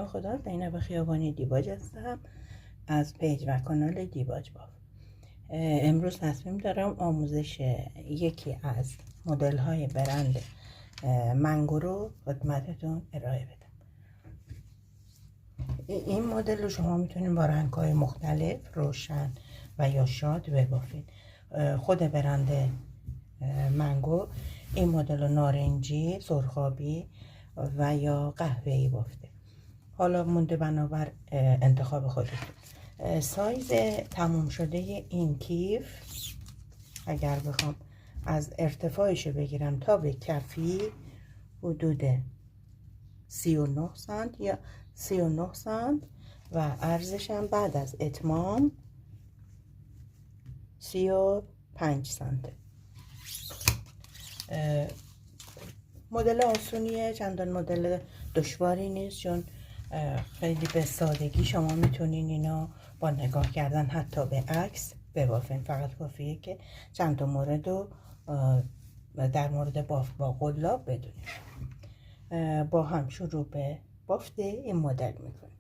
خدا، زینب خیابانی دیباج هستم از پیج و کانال دیباج باف. امروز تصمیم دارم آموزش یکی از مدل های برند منگو رو خدمتتون ارائه بدم. این مدل رو شما میتونید با رنگ های مختلف روشن و یا شاد ببافید. خود برند منگو این مدل رو نارنجی، سرخابی و یا قهوه‌ای بافته. حالا مونده بنابر انتخاب خودتون. سایز تموم شده این کیف اگر بخوام از ارتفاعش بگیرم تا به کفی حدود 39 سانت یا 39 سانت و عرضش هم بعد از اتمام 35 سانت. مدل آسونیه، چندان مدل دشواری نیست، چون خیلی به سادگی شما میتونین اینو با نگاه کردن حتی به عکس ببافین. فقط کافیه که چند تا مورد رو در مورد بافت با قلاب بدونید. با هم شروع به بافت این مدل میکنیم.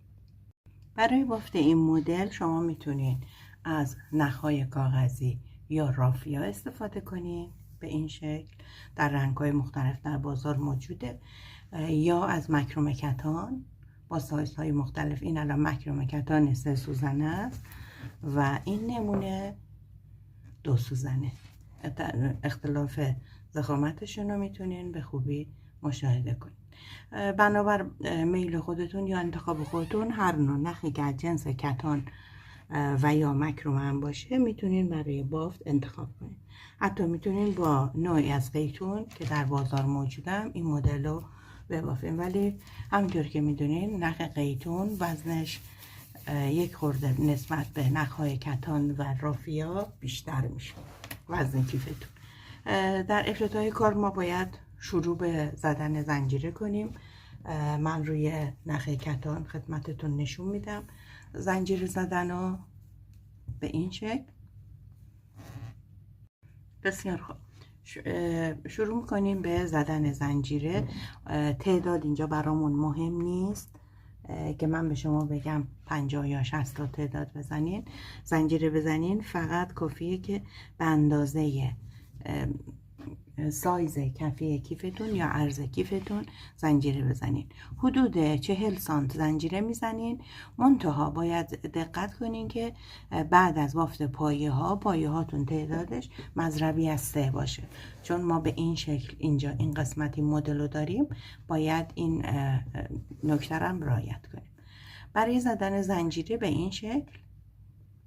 برای بافت این مدل شما میتونید از نخهای کاغذی یا رافیا استفاده کنید به این شکل، در رنگ‌های مختلف در بازار موجوده، یا از مکرم کتان با سایزهای مختلف. این الان مکرم کتان 3 سوزنه است و این نمونه 2 سوزنه. اختلاف ضخامتشون رو میتونین به خوبی مشاهده کنید. بنابر میل خودتون یا انتخاب خودتون هر نوع نخی که از جنس کتان و یا مکرم هم باشه میتونین برای بافت انتخاب کنید. حتی میتونین با نوعی از قیتون که در بازار موجودم این مدل رو ببافین، ولی همونطور که میدونین نخ قیتون وزنش یک خورده نسبت به نخهای کتان و رافیا بیشتر میشه وزن کیفتون. در ابتدای کار ما باید شروع به زدن زنجیره کنیم. من روی نخ کتان خدمتتون نشون میدم زنجیره زدن رو به این شکل. بسیار خوب، شروع میکنیم به زدن زنجیره. تعداد اینجا برامون مهم نیست که من به شما بگم 50 یا 60 تا تعداد بزنین، زنجیره بزنین. فقط کافیه که به اندازه سایز کفی کیفتون یا عرض کیفتون زنجیره بزنین. حدود 40 سانت زنجیره میزنین. منتها باید دقت کنین که بعد از بافت پایه هاتون تعدادش مضربی از 3 باشه، چون ما به این شکل اینجا این قسمتی مدل رو داریم. باید این نکته هم رعایت کنیم. برای زدن زنجیره به این شکل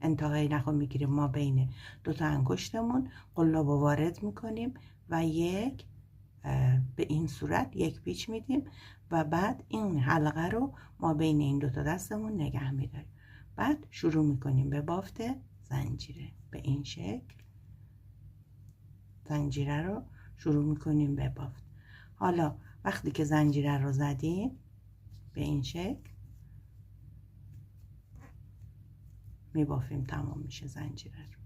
انتهای نخو میگیریم، ما بین 2 تا انگشتمون قلاب رو وارد میکنیم و به این صورت یک پیچ میدیم و بعد این حلقه رو ما بین این 2 تا دستمون نگه میداریم. بعد شروع میکنیم به بافت زنجیره به این شکل. زنجیره رو شروع میکنیم به بافت. حالا وقتی که زنجیره رو زدیم به این شکل میبافیم، تمام میشه زنجیره رو.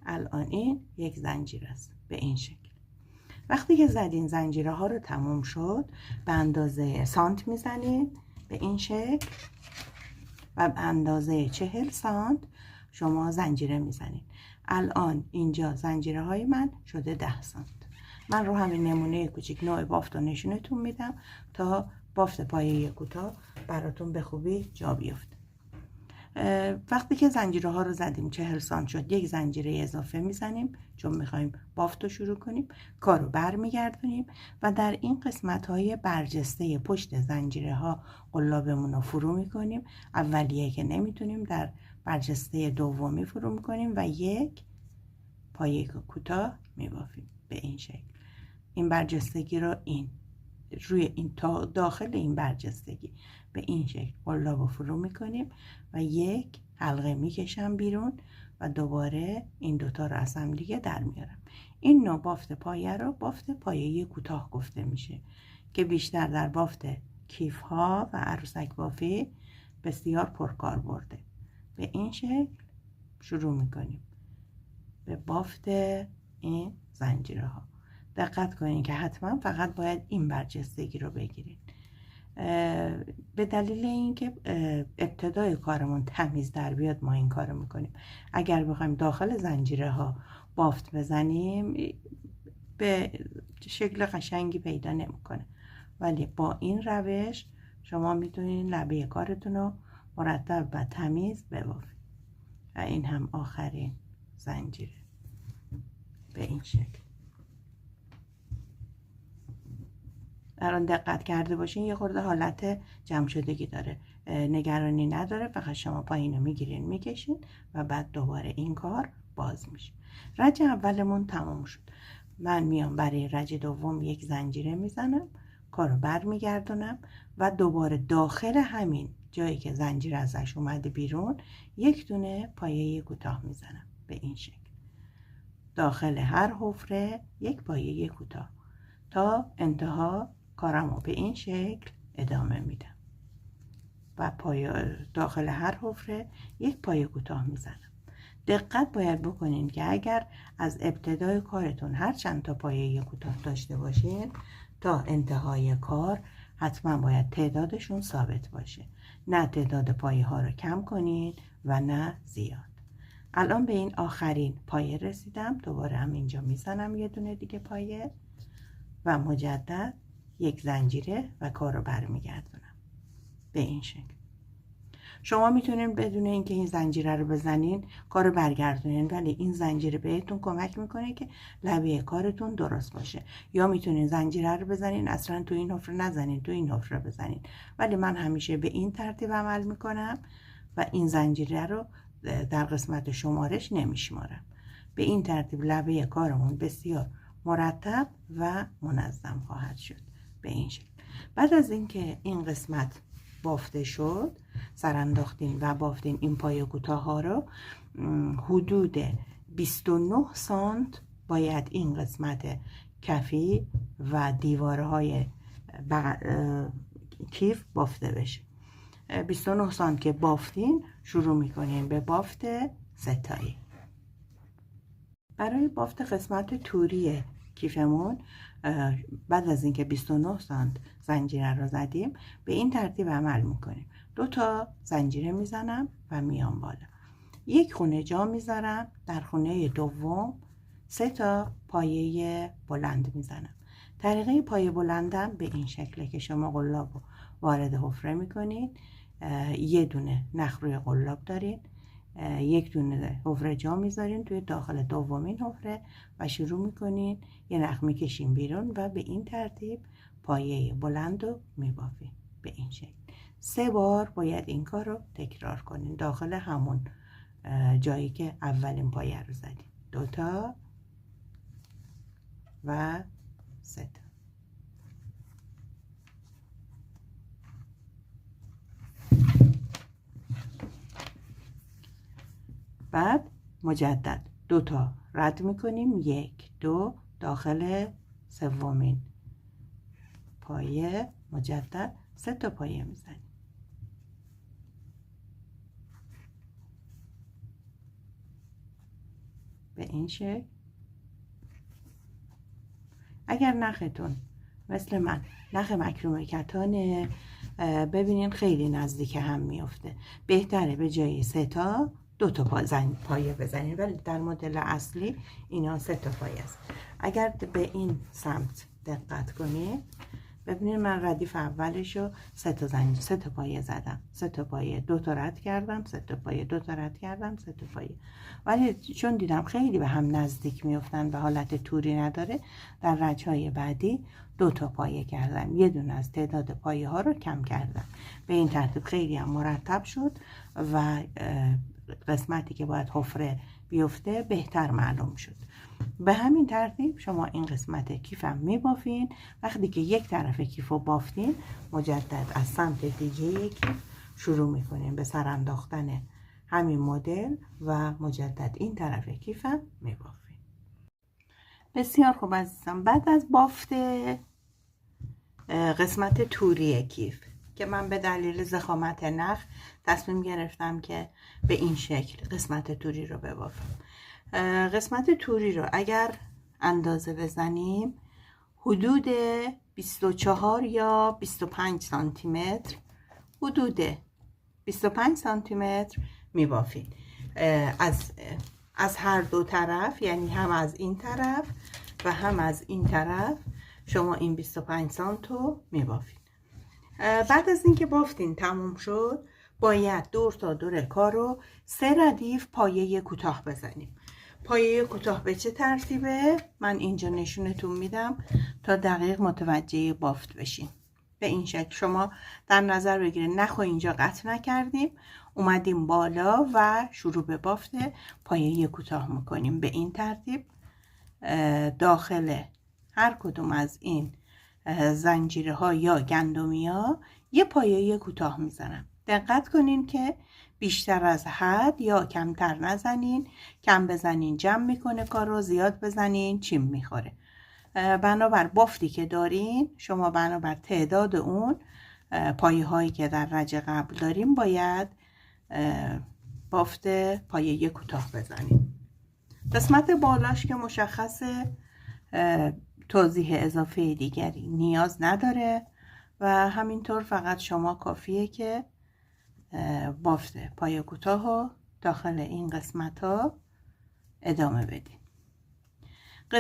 الان این یک زنجیره است به این شکل. وقتی که زدین زنجیره ها رو تموم شد، به اندازه سانت میزنین به این شکل و به اندازه 40 سانت شما زنجیره میزنین. الان اینجا زنجیره های من شده 10 سانت. من رو همین نمونه کوچیک نوع بافت رو نشونتون میدم تا بافت پایه کوتاه براتون به خوبی جا بیفته. وقتی که زنجیره ها رو زدیم 40 سانت شد، یک زنجیره اضافه میزنیم چون میخوایم بافت رو شروع کنیم. کار رو برمیگردونیم و در این قسمت های برجسته پشت زنجیره ها قلابمون رو فرو میکنیم. اولیه که نمیتونیم در برجسته دومی فرو میکنیم و یک پایه کوتاه میبافیم به این شکل. این برجستگی رو روی این تا داخل این برجستگی به این شکل قلاب فرو میکنیم و یک حلقه میکشم بیرون و دوباره این 2 تا رو از هم دیگه در میارم. این نوع بافت پایه رو بافت پایه کوتاه گفته میشه که بیشتر در بافت کیف ها و عروسک بافی بسیار پرکار برده. به این شکل شروع میکنیم به بافت این زنجیره ها. دقت کنین که حتما فقط باید این برجستگی رو بگیرید. به دلیل اینکه ابتدای کارمون تمیز در بیاد ما این کارو میکنیم. اگر بخوایم داخل زنجیره ها بافت بزنیم به شکل قشنگی پیدا نمیکنه، ولی با این روش شما میتونید لبه کارتون رو مرتب و تمیز ببافید. و این هم آخرین زنجیره به این شکل. الان دقت کرده باشین یه خورده حالت جمع شدگی داره، نگرانی نداره، فقط شما پایینو میگیرین میکشین و بعد دوباره این کار باز میشه. رج اولمون تمام شد. من میام برای رج دوم یک زنجیره میزنم، کارو برمیگردونم و دوباره داخل همین جایی که زنجیر ازش اومده بیرون یک دونه پایه کوتاه میزنم به این شکل. داخل هر حفره یک پایه کوتاه تا انتها کارمو به این شکل ادامه میدم و داخل هر حفره یک پایه کوتاه میزنم. دقت باید بکنین که اگر از ابتدای کارتون هر چند تا پایه کوتاه داشته باشین تا انتهای کار حتما باید تعدادشون ثابت باشه، نه تعداد پایه ها رو کم کنین و نه زیاد. الان به این آخرین پایه رسیدم، دوباره هم اینجا میزنم یه دونه دیگه پایه و مجدد یک زنجیره و کار رو برمیگردونم به این شکل. شما میتونین بدون اینکه این زنجیره رو بزنین کار رو برگردونین، ولی این زنجیره بهتون کمک میکنه که لبه کارتون درست باشه. یا میتونین زنجیره رو بزنین اصلا تو این حفره نزنین، تو این حفره بزنین، ولی من همیشه به این ترتیب عمل میکنم و این زنجیره رو در قسمت شمارش نمیشمارم. به این ترتیب لبه کارمون بسیار مرتب و منظم خواهد شد به این شکل. بعد از اینکه این قسمت بافته شد، سرانداختین و بافتین این پایه کوتاه ها رو، حدود 29 سانت باید این قسمت کفی و دیوارهای کیف بافته بشه. 29 سانت که بافتین شروع میکنین به بافت ستایی. برای بافت قسمت توری کیفمون بعد از اینکه 29 سانت زنجیره رو زدیم به این ترتیب عمل میکنیم. 2 تا زنجیره میزنم و میام بالا، یک خونه جا میذارم، در خونه دوم 3 تا پایه بلند میزنم. طریقه پایه بلندم به این شکله که شما قلاب رو وارد حفره میکنید، یه دونه نخ روی قلاب دارین، یک دونه حفره جا میذارین توی داخل دومین حفره و شروع میکنین یه نخ میکشین بیرون و به این ترتیب پایه بلند رو میبافین به این شکل. 3 بار باید این کار رو تکرار کنین داخل همون جایی که اولین پایه رو زدیم. 2 تا و 3 تا. بعد مجدد 2 تا رد میکنیم، 1 2 داخل سومین پایه، مجدد 3 تا پایه میزنیم به این شکل. اگر نختون مثل من نخ مکرومه کتانه، ببینین خیلی نزدیک هم میفته، بهتره به جای 3 تا 2 تا پایه بزنید، ولی در مدل اصلی اینا 3 تا پایه است. اگر به این سمت دقت کنید ببینید من ردیف اولشو 3 تا پایه زدم، 3 تا پایه 2 تا رد کردم، 3 تا پایه 2 تا رد کردم، 3 تا پایه. ولی چون دیدم خیلی به هم نزدیک میافتن و حالت توری نداره، در رجهای بعدی 2 تا پایه کردم، یه دونه از تعداد پایه ها رو کم کردم. به این ترتیب خیلی هم مرتب شد و قسمتی که باید حفره بیفته بهتر معلوم شد. به همین ترتیب شما این قسمت کیفم میبافین. وقتی که یک طرف کیف رو بافتین مجدد از سمت دیگه کیف شروع میکنین به سر انداختن همین مدل و مجدد این طرف کیفم میبافین. بسیار خوب عزیزم. بعد از بافت قسمت توری کیف که من به دلیل ضخامت نخ تصمیم گرفتم که به این شکل قسمت توری رو ببافم. قسمت توری رو اگر اندازه بزنیم حدود 24 یا 25 سانتی متر، حدود 25 سانتی متر میبافید. از هر دو طرف، یعنی هم از این طرف و هم از این طرف شما این 25 سانتو میبافید. بعد از اینکه بافتین تموم شد، باید دور تا دور کار رو 3 ردیف پایه کوتاه بزنیم. پایه کوتاه به چه ترتیبه؟ من اینجا نشونتون میدم تا دقیق متوجه بافت بشین. به این شکل شما در نظر بگیرید. نخو اینجا قطع نکردیم، اومدیم بالا و شروع به بافت پایه کوتاه میکنیم. به این ترتیب داخل هر کدوم از این زنجیره ها یا گندمی ها یه پایه کوتاه میزنم. دقت کنین که بیشتر از حد یا کمتر نزنین. کم بزنین جمع میکنه کار رو، زیاد بزنین چیم میخوره. بنابر بافتی که دارین شما، بنابر تعداد اون پایه هایی که در رج قبل داریم، باید بافت پایه کوتاه بزنین. قسمت بالاش که مشخصه، توضیح اضافه دیگری نیاز نداره و همینطور فقط شما کافیه که بافت پایه کوتاه ها داخل این قسمت ها ادامه بدین.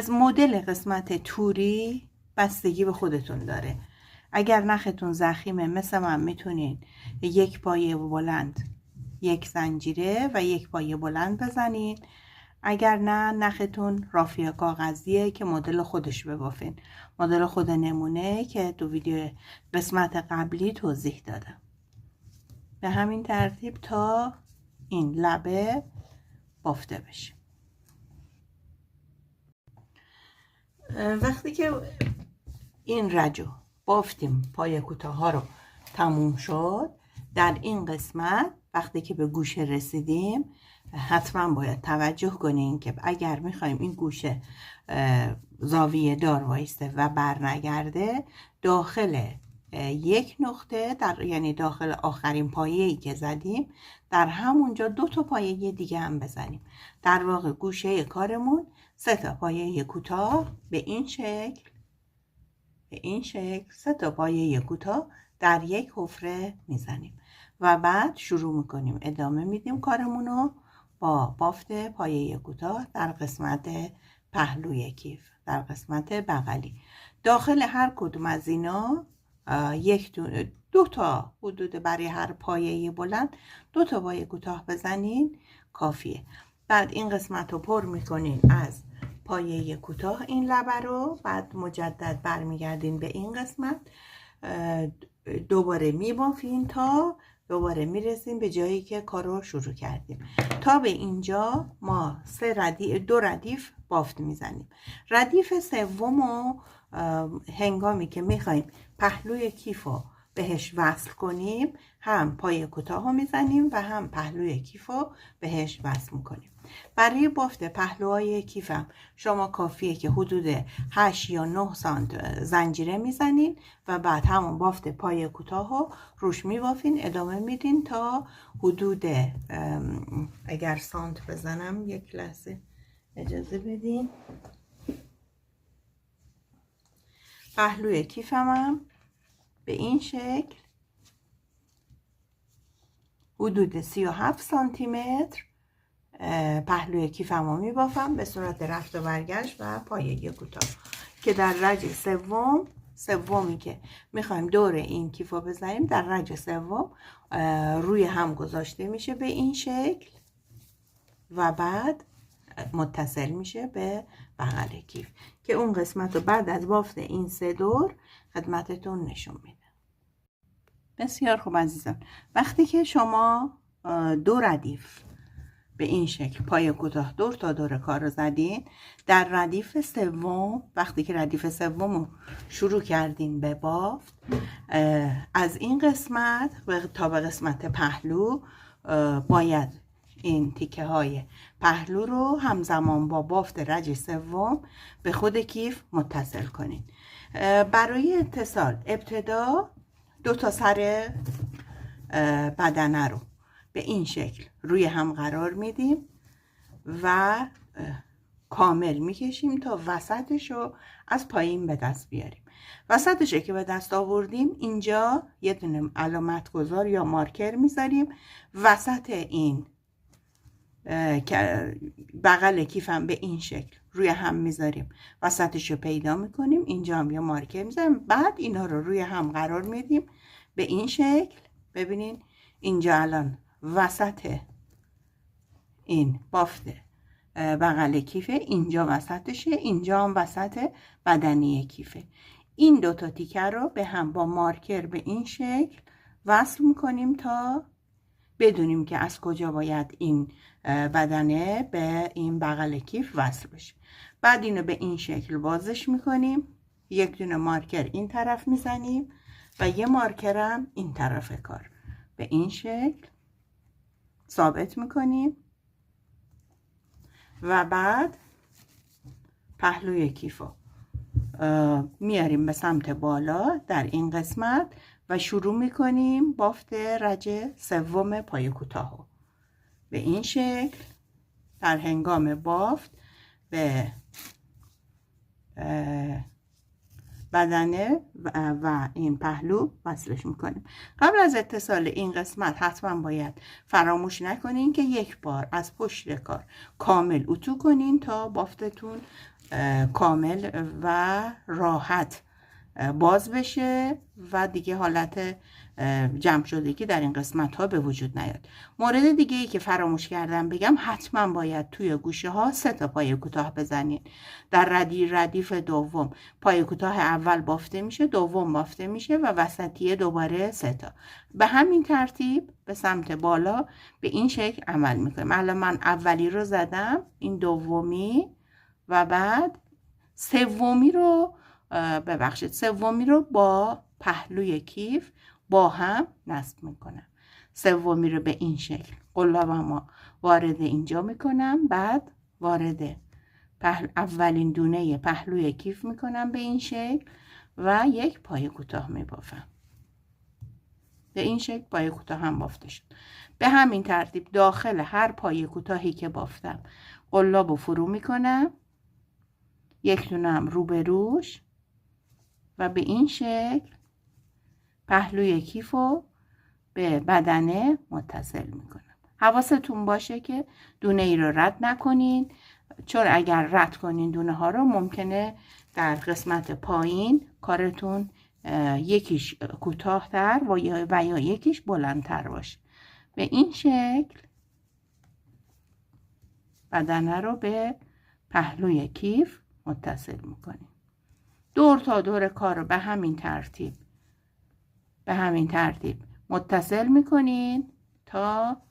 مدل قسمت توری بستگی به خودتون داره. اگر نختون ضخیمه مثل من، میتونین یک پایه بلند، یک زنجیره و یک پایه بلند بزنین. اگر نه، نختون رافیا کاغذیه که مدل خودش ببافین. مدل خود نمونه که تو ویدیو قسمت قبلی توضیح دادم. به همین ترتیب تا این لبه بافته بشه. وقتی که این رجو بافتیم، پایه کوتاه ها رو تموم شد، در این قسمت وقتی که به گوشه رسیدیم حتما باید توجه کنین که اگر میخوایم این گوشه زاویه دار وایسته و بر نگرده، داخل یک نقطه یعنی داخل آخرین پایه‌ای که زدیم، در همونجا 2 تا پایه دیگه هم بزنیم. در واقع گوشه کارمون 3 تا پایه کوتاه به این شکل 3 تا پایه کوتاه در یک حفره میزنیم و بعد شروع میکنیم، ادامه میدیم کارمونو با بافت پایه کوتاه در قسمت پهلوی کیف، در قسمت بغلی. داخل هر کدوم از اینا 2 تا حدود برای هر پایه بلند 2 تا پایه کوتاه بزنین کافیه. بعد این قسمت رو پر میکنین از پایه کوتاه این لبه رو. بعد مجدد برمیگردین به این قسمت، دوباره میبافین تا دوباره میرسیم به جایی که کار رو شروع کردیم. تا به اینجا ما 2 ردیف بافت میزنیم. ردیف سومو هنگامی که میخوایم پهلوی کیف رو بهش وصل کنیم، هم پایه کوتاه رو میزنیم و هم پهلوی کیف رو بهش وصل میکنیم. برای بافت پهلوهای کیفم شما کافیه که حدود 8 یا 9 سانت زنجیره میزنین و بعد همون بافت پایه کوتاه رو روش میبافین. ادامه میدین تا حدود، اگر سانت بزنم یک لحظه اجازه بدین، پهلوی کیفم به این شکل حدود 37 سانتی متر پهلوی کیفم رو میبافم به صورت رفت و برگشت و پایه کوتاه، که در رج سومی که میخوایم دور این کیف رو بزنیم، در رج سوم روی هم گذاشته میشه به این شکل و بعد متصل میشه به بغل کیف، که اون قسمت رو بعد از بافت این 3 دور خدمتتون نشون میده. بسیار خوب عزیزان، وقتی که شما 2 ردیف به این شکل پایه کوتاه دور تا دور کار رو زدین، در ردیف سوم وقتی که ردیف سوم رو شروع کردین به بافت، از این قسمت تا به قسمت پهلو باید این تیکه های پهلو رو همزمان با بافت رج سوم به خود کیف متصل کنین. برای اتصال ابتدا 2 تا سر بدنه رو به این شکل روی هم قرار میدیم و کامل میکشیم تا وسطش رو از پایین به دست بیاریم. وسطش که به دست آوردیم اینجا یه دونه علامت گذار یا مارکر میذاریم وسط این بغل کیفم به این شکل روی هم میذاریم، وسطش رو پیدا میکنیم، اینجا هم یه مارکر میذاریم، بعد اینا رو روی هم قرار میدیم به این شکل. ببینین اینجا الان وسط این بافت بغل کیفه، اینجا وسطشه، اینجا هم وسط بدنی کیفه. این دوتا تیکه رو به هم با مارکر به این شکل وصل میکنیم تا بدونیم که از کجا باید این بدنه به این بغل کیف وصل بشه. بعد اینو به این شکل بازش میکنیم، یک دونه مارکر این طرف میزنیم و یه مارکرم این طرف کار به این شکل ثابت میکنیم و بعد پهلوی کیفو میاریم به سمت بالا در این قسمت و شروع میکنیم بافت رج سوم پای کوتاهو به این شکل. در هنگام بافت به بدنه و این پهلو وصلش میکنیم. قبل از اتصال این قسمت حتما باید فراموش نکنین که یک بار از پشت کار کامل اتو کنین تا بافتتون کامل و راحت باز بشه و دیگه حالت جمع شدگی در این قسمت ها به وجود نیاد. مورد دیگه ای که فراموش کردم بگم، حتما باید توی گوشه ها 3 تا پای کوتاه بزنین. در ردیف دوم پای کوتاه اول بافته میشه، دوم بافته میشه و وسطیه دوباره 3 تا. به همین ترتیب به سمت بالا به این شکل عمل میکنیم. الان من اولی رو زدم، این دومی و بعد سومی رو با پهلوی کیف با هم نصب میکنم. سومی رو به این شکل قلابم وارد اینجا میکنم، بعد وارد اولین دونه پهلوی کیف میکنم به این شکل و یک پای کوتاه میبافم. به این شکل پای کوتاه هم بافته شد. به همین ترتیب داخل هر پای کوتاهی که بافتم قلابو فرو میکنم، یک دونه هم رو به روش و به این شکل پهلوی کیفو به بدنه متصل میکنم. حواستون باشه که دونه ای رو رد نکنین، چون اگر رد کنین دونه ها رو ممکنه در قسمت پایین کارتون یکیش کوتاه‌تر و یا یکیش بلندتر باشه. به این شکل بدنه رو به پهلوی کیف متصل میکنیم. دور تا دور کار رو به همین ترتیب متصل میکنین تا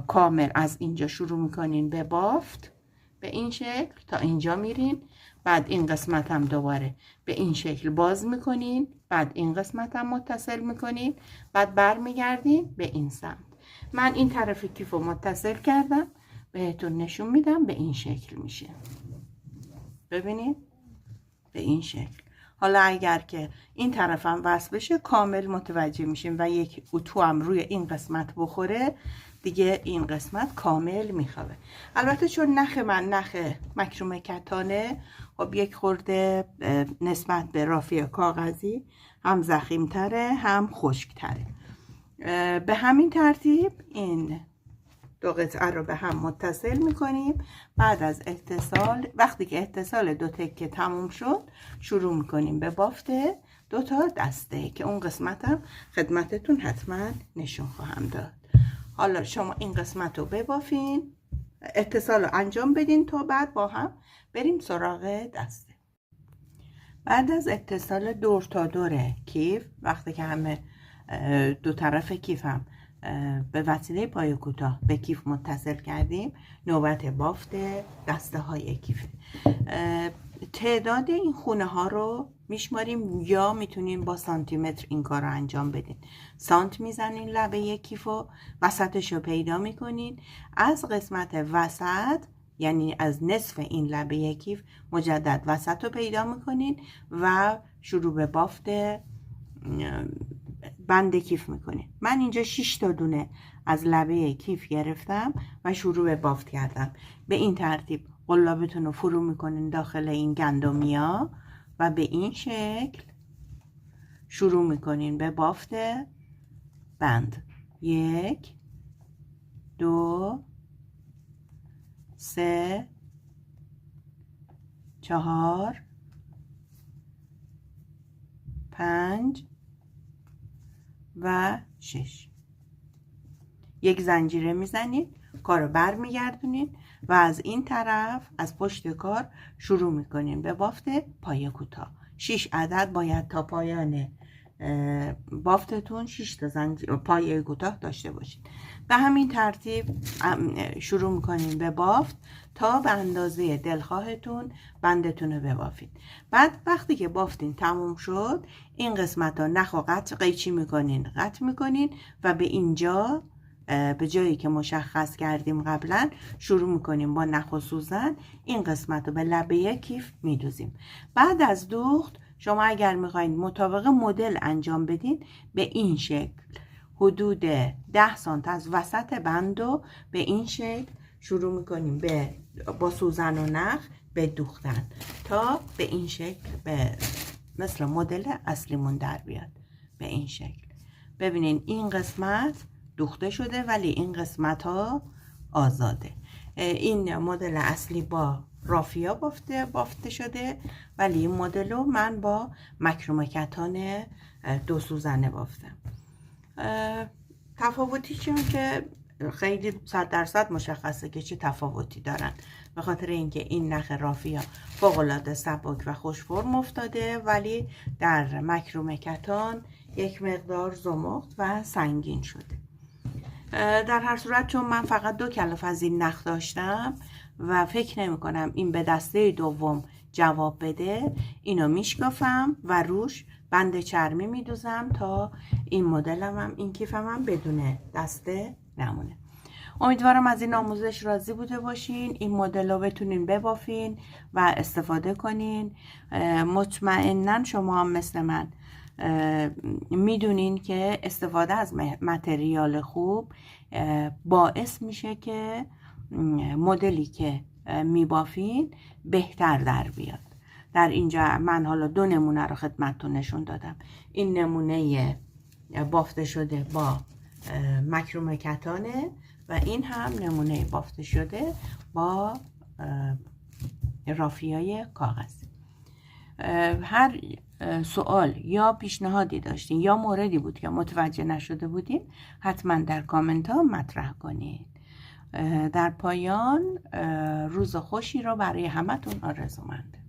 کامل از اینجا شروع میکنین به بافت به این شکل تا اینجا میرین. بعد این قسمت هم دوباره به این شکل باز میکنین، بعد این قسمت هم متصل میکنین، بعد برمیگردین به این سمت. من این طرف کیفو متصل کردم، بهتون نشون میدم. به این شکل میشه، ببینید به این شکل. حالا اگر که این طرف هم وصل بشه کامل متوجه میشیم و یک اتو هم روی این قسمت بخوره دیگه این قسمت کامل میخوابه. البته چون نخ من نخ مکروم کتانه، خب یک خورده نسبت به رافی کاغذی هم زخیم تره هم خشک تره. به همین ترتیب این دو قطعه رو به هم متصل میکنیم. بعد از اتصال، وقتی که اتصال دو تکه تموم شد، شروع میکنیم به بافت 2 تا دسته که اون قسمتم خدمتتون حتما نشون خواهم داد. حالا شما این قسمت رو ببافین، اتصال رو انجام بدین تا بعد با هم بریم سراغ دسته. بعد از اتصال دور تا دور کیف، وقتی که همه دو طرف کیف هم به وسیله پای کوتاه به کیف متصل کردیم، نوبت بافت دسته های کیف. تعداد این خونه ها رو میشماریم یا میتونین با سانتیمتر این کار رو انجام بدین. سانت میزنین لبه کیفو، وسطش رو پیدا میکنین، از قسمت وسط یعنی از نصف این لبه کیف مجدد وسط رو پیدا میکنین و شروع به بافت بند کیف میکنین. من اینجا 6 تا دونه از لبه کیف گرفتم و شروع به بافت کردم. به این ترتیب قلابتون رو فرو میکنین داخل این گندمیا و به این شکل شروع میکنین به بافت بند. 1 2 3 4 5 و 6. یک زنجیره میزنید، کار رو بر میگردونید و از این طرف از پشت کار شروع میکنین به بافت پایه کوتاه. 6 عدد باید تا پایان بافتتون 6 تا زنجیر پایه کوتاه داشته باشید. به همین ترتیب شروع میکنین به بافت تا به اندازه دلخواهتون بندتون رو ببافید. بعد وقتی که بافتین تموم شد، این قسمت ها نخ و قیچی میکنین، قطع میکنین و به اینجا به جایی که مشخص کردیم قبلا شروع میکنیم با نخ و سوزن این قسمت رو به لبه کیف میدوزیم. بعد از دوخت شما اگر میخواین مطابق مدل انجام بدین به این شکل حدود 10 سانت از وسط بند رو به این شکل شروع میکنیم با سوزن و نخ به دوختن تا به این شکل به مثل مدل اصلیمون در بیاد. به این شکل ببینین این قسمت دوخته شده ولی این قسمت ها آزاده. این مدل اصلی با رافیا بافته شده ولی این مدل رو من با مکروم کتان 2 سوزنه بافتم. تفاوتی چون که خیلی 100% مشخصه که چه تفاوتی دارن، به خاطر اینکه این نخ رافیا فوق‌العاده سبک و خوش فرم افتاده ولی در مکروم کتان یک مقدار زمخت و سنگین شده. در هر صورت چون من فقط 2 کلف از این نخ داشتم و فکر نمی کنم این به دسته دوم جواب بده، اینو میشکافم و روش بند چرمی میدوزم تا این مدلم هم این کیفم هم بدون دسته نمونه. امیدوارم از این آموزش راضی بوده باشین. این مدل رو بتونین ببافین و استفاده کنین. مطمئناً شما هم مثل من میدونین که استفاده از متریال خوب باعث میشه که مدلی که میبافین بهتر در بیاد. در اینجا من حالا 2 نمونه رو خدمتتون نشون دادم. این نمونه بافته شده با مکروم کتانه و این هم نمونه بافته شده با رافیای کاغذی. هر سوال یا پیشنهادی داشتین یا موردی بود که متوجه نشده بودین حتما در کامنت ها مطرح کنید. در پایان روز خوشی رو برای همتون آرزومندم.